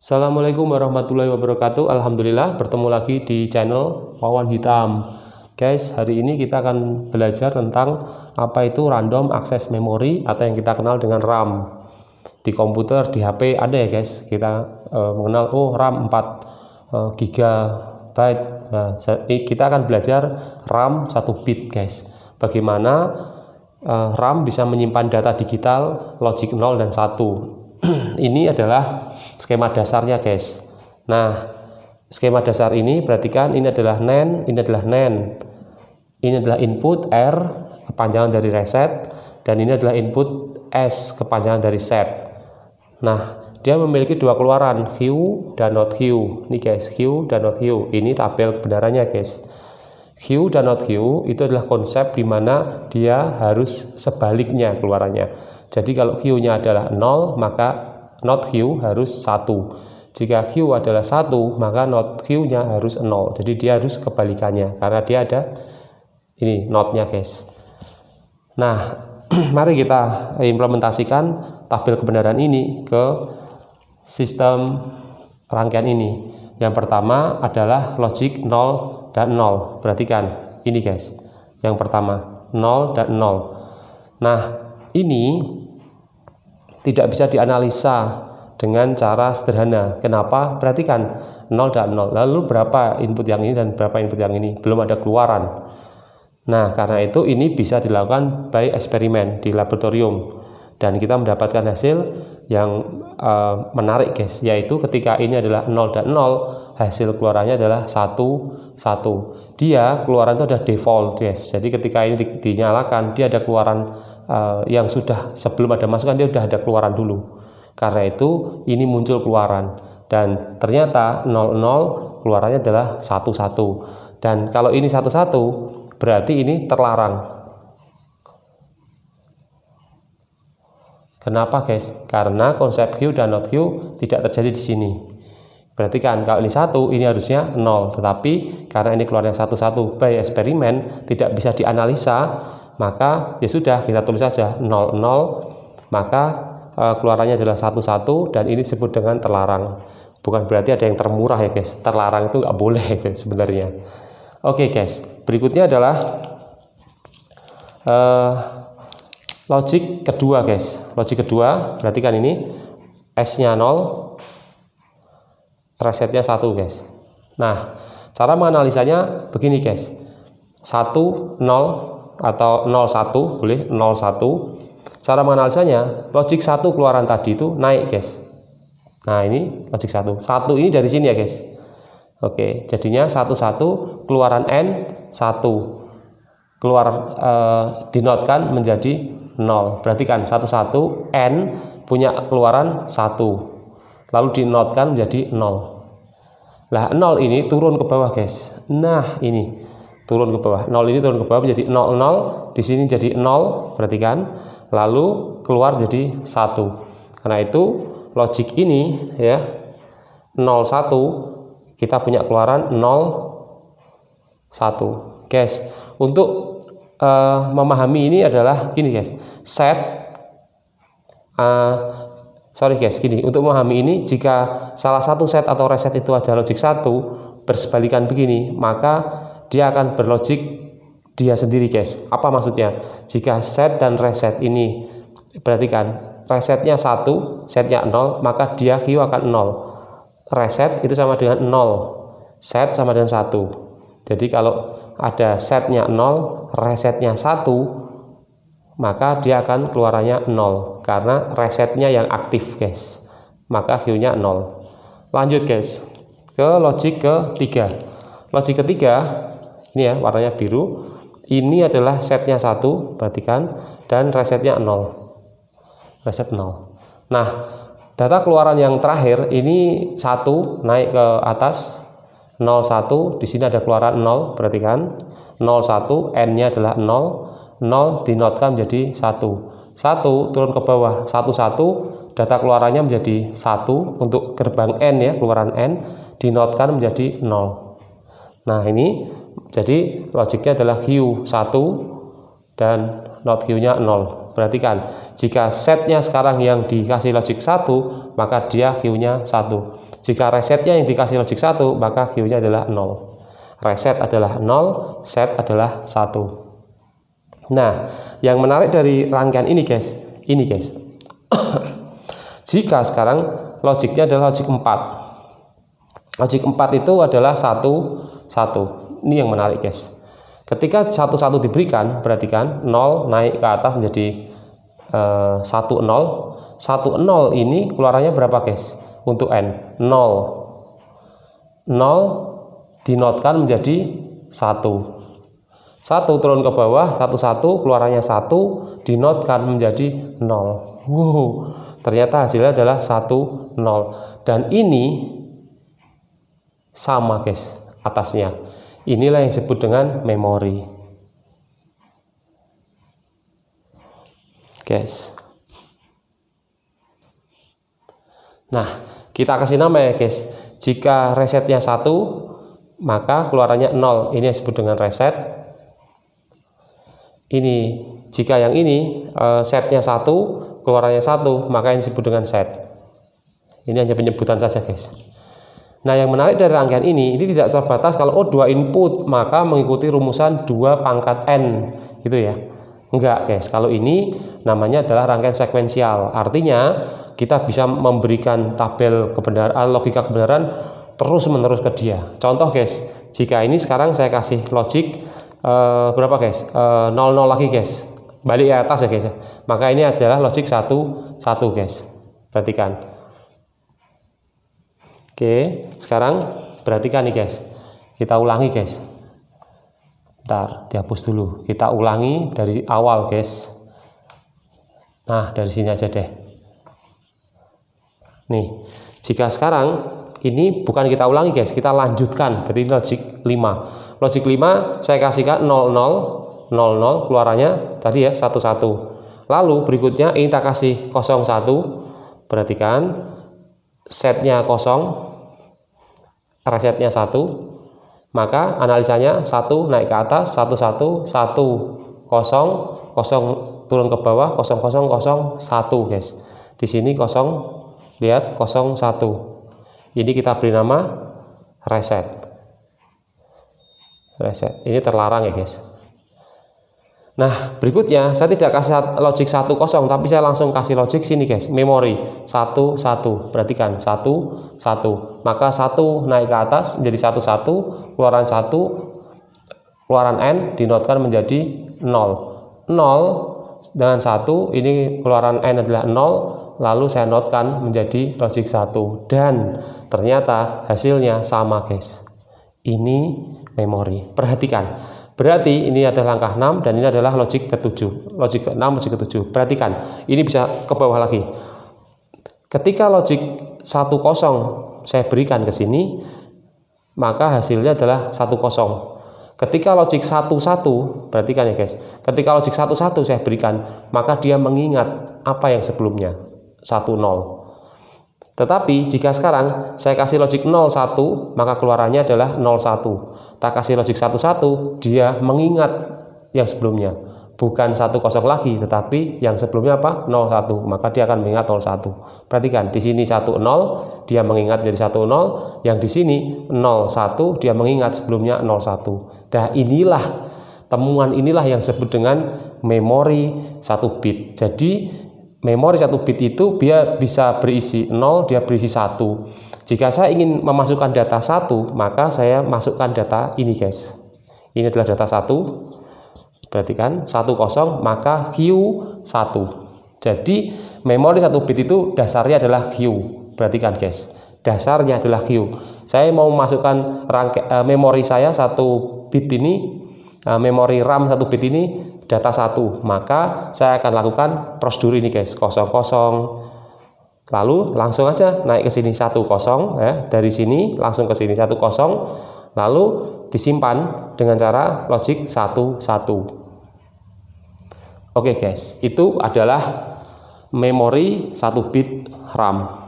Assalamualaikum warahmatullahi wabarakatuh. Alhamdulillah bertemu lagi di channel Wawan Hitam. Guys, hari ini kita akan belajar tentang apa itu random access memory atau yang kita kenal dengan RAM. Di komputer, di HP ada ya guys. Kita mengenal RAM 4 GB. Nah, kita akan belajar RAM 1 bit guys. Bagaimana RAM bisa menyimpan data digital logic 0 dan 1. Ini adalah skema dasarnya guys. Nah, skema dasar ini perhatikan, ini adalah NAND, ini adalah NAND. Ini adalah input R, kepanjangan dari reset, dan ini adalah input S, kepanjangan dari set. Nah, dia memiliki dua keluaran, Q dan not Q. Ini guys, Q dan not Q. Ini tabel kebenarannya guys. Q dan not Q itu adalah konsep di mana dia harus sebaliknya keluarannya. Jadi kalau Q-nya adalah 0, maka not Q harus 1. Jika Q adalah 1, maka not Q-nya harus 0. Jadi dia harus kebalikannya, karena dia ada ini not-nya guys. Nah, mari kita implementasikan tabel kebenaran ini ke sistem rangkaian ini. Yang pertama adalah logic 0 dan 0. Perhatikan, ini guys. Yang pertama, 0 dan 0. Nah, ini tidak bisa dianalisa dengan cara sederhana. Kenapa? Perhatikan 0 dan 0. Lalu berapa input yang ini dan berapa input yang ini? Belum ada keluaran. Nah, karena itu ini bisa dilakukan by eksperimen di laboratorium. Dan kita mendapatkan hasil yang menarik guys. Yaitu ketika ini adalah 0 dan 0, hasil keluarannya adalah 1, 1. Dia keluaran itu ada default guys. Jadi ketika ini dinyalakan, dia ada keluaran yang sudah sebelum ada masukan, dia sudah ada keluaran dulu. Karena itu ini muncul keluaran, dan ternyata 00 keluarannya adalah 11. Dan kalau ini 11 berarti ini terlarang. Kenapa guys? Karena konsep Q dan not Q tidak terjadi di sini. Perhatikan, kalau ini 1, ini harusnya 0. Tetapi karena ini keluarnya 11 by eksperimen, tidak bisa dianalisa, maka ya sudah, kita tulis saja 00, maka keluarannya adalah 11, dan ini disebut dengan terlarang. Bukan berarti ada yang termurah ya guys. Terlarang itu nggak boleh guys, sebenarnya. Oke guys, berikutnya adalah logic kedua guys. Logic kedua, perhatikan ini S-nya 0, resetnya 1 guys. Nah, cara menganalisanya begini guys. 1, 0 atau 01, boleh 01. Cara menganalisanya, logic 1 keluaran tadi itu naik guys. Nah, ini logic 1. 1 ini dari sini ya guys. Oke, jadinya 11 keluaran N 1. Keluar dinotkan menjadi 0. Perhatikan 11 N punya keluaran 1. Lalu dinotkan menjadi 0. Lah 0 ini turun ke bawah guys. Nah, ini turun ke bawah. 0 ini turun ke bawah menjadi 00, di sini jadi 0, perhatikan. Lalu keluar menjadi 1. Karena itu logic ini ya 01 kita punya keluaran 01. Guys, untuk memahami ini adalah gini guys. Untuk memahami ini, jika salah satu set atau reset itu ada logic 1 bersebalikan begini, maka dia akan berlogik dia sendiri guys. Apa maksudnya? Jika set dan reset ini, perhatikan, resetnya 1, setnya 0, maka dia Q akan 0. Reset itu sama dengan 0, set sama dengan 1. Jadi kalau ada setnya 0, resetnya 1, maka dia akan keluarannya 0, karena resetnya yang aktif guys, maka Q-nya 0. Lanjut guys ke logic ketiga. Logic ketiga ini ya, warnanya biru. Ini adalah setnya 1, perhatikan, dan resetnya 0. Reset 0. Nah, data keluaran yang terakhir ini 1 naik ke atas 01, di sini ada keluaran 0, perhatikan. 01 N-nya adalah 0, 0 dinotkan menjadi 1. 1 turun ke bawah 11, data keluarannya menjadi 1 untuk gerbang N ya, keluaran N dinotkan menjadi 0. Nah, ini jadi logiknya adalah Q 1 dan not Q-nya 0. Perhatikan, jika setnya sekarang yang dikasih logic 1, maka dia Q-nya 1. Jika resetnya yang dikasih logic 1, maka Q-nya adalah 0. Reset adalah 0, set adalah 1. Nah, yang menarik dari rangkaian ini guys, jika sekarang logiknya adalah logik 4. Logik 4 itu adalah 1, 1. Ini yang menarik guys. Ketika 1, 1 diberikan, perhatikan 0 naik ke atas menjadi 1, 0. 1, 0 ini keluarannya berapa guys? Untuk N 0. 0 dinotkan menjadi 1. 1 turun ke bawah, 1, 1 keluarannya 1 dinotkan menjadi 0. Wow, ternyata hasilnya adalah 1, 0. Dan ini sama guys atasnya. Inilah yang disebut dengan memori. Guys. Nah, kita kasih nama ya guys. Jika resetnya 1, maka keluarannya 0. Ini yang disebut dengan reset. Ini, jika yang ini setnya 1, keluarannya 1, maka yang disebut dengan set. Ini hanya penyebutan saja guys. Nah, yang menarik dari rangkaian ini tidak terbatas kalau 2 input, maka mengikuti rumusan 2 pangkat N, gitu ya. Enggak, guys. Kalau ini namanya adalah rangkaian sekuensial. Artinya, kita bisa memberikan tabel kebenaran, logika kebenaran terus-menerus ke dia. Contoh, guys. Jika ini sekarang saya kasih logik berapa, guys? 00 lagi, guys. Balik ke atas ya, guys. Maka ini adalah logik 1, 1, guys. Perhatikan. Oke, sekarang perhatikan nih guys. Kita ulangi guys. Bentar, dihapus dulu. Kita ulangi dari awal guys. Nah, dari sini aja deh. Nih, jika sekarang ini bukan kita ulangi guys, kita lanjutkan. Berarti logik 5. Logik 5 saya kasihkan 00, 00 keluarannya tadi ya 11. Lalu berikutnya ini kita kasih 01. Perhatikan. Setnya 0, resetnya 1, maka analisanya 1 naik ke atas, 1, 1, 1, 0, 0 turun ke bawah, 0, 0, 0, 1 guys. Di sini 0, lihat 0, 1. Ini kita beri nama reset. Reset. Ini terlarang ya guys. Nah, berikutnya saya tidak kasih logik 1, 0, tapi saya langsung kasih logik sini guys, memori 1, 1. Perhatikan 1, 1. Maka 1 naik ke atas menjadi 1, 1. Keluaran 1, keluaran N dinotkan menjadi 0. 0 dengan 1, ini keluaran N adalah 0. Lalu saya notkan menjadi logik 1. Dan ternyata hasilnya sama guys. Ini memori. Perhatikan. Berarti ini adalah langkah 6 dan ini adalah logik ke-7. Logik ke-6, logik ke-7. Perhatikan, ini bisa ke bawah lagi. Ketika logik 1, 0 saya berikan ke sini, maka hasilnya adalah 1, 0. Ketika logik 1, 1, perhatikan ya guys. Ketika logik 1, 1 saya berikan, maka dia mengingat apa yang sebelumnya, 1, 0. Tetapi jika sekarang saya kasih logik 0, 1, maka keluarannya adalah 0, 1. Tak kasih logik 1, 1, dia mengingat yang sebelumnya. Bukan 1, 0 lagi, tetapi yang sebelumnya apa? 0, 1. Maka dia akan mengingat 0, 1. Perhatikan, di sini 1, 0, dia mengingat menjadi 1, 0. Yang di sini 0, 1, dia mengingat sebelumnya 0, 1. Nah, inilah temuan inilah yang disebut dengan memori 1 bit. Jadi memori 1 bit itu dia bisa berisi 0, dia berisi 1. Jika saya ingin memasukkan data 1, maka saya masukkan data ini guys. Ini adalah data 1. Perhatikan 1, 0, maka Q1. Jadi memori 1 bit itu dasarnya adalah Q. Perhatikan guys. Dasarnya adalah Q. Saya mau memasukkan memori saya 1 bit ini, memori RAM 1 bit ini data 1, maka saya akan lakukan prosedur ini guys, 0, 0. Lalu langsung aja naik ke sini 1, 0 ya, dari sini langsung ke sini 1, 0. Lalu disimpan dengan cara logik 1, 1. Oke guys, itu adalah memori 1 bit RAM.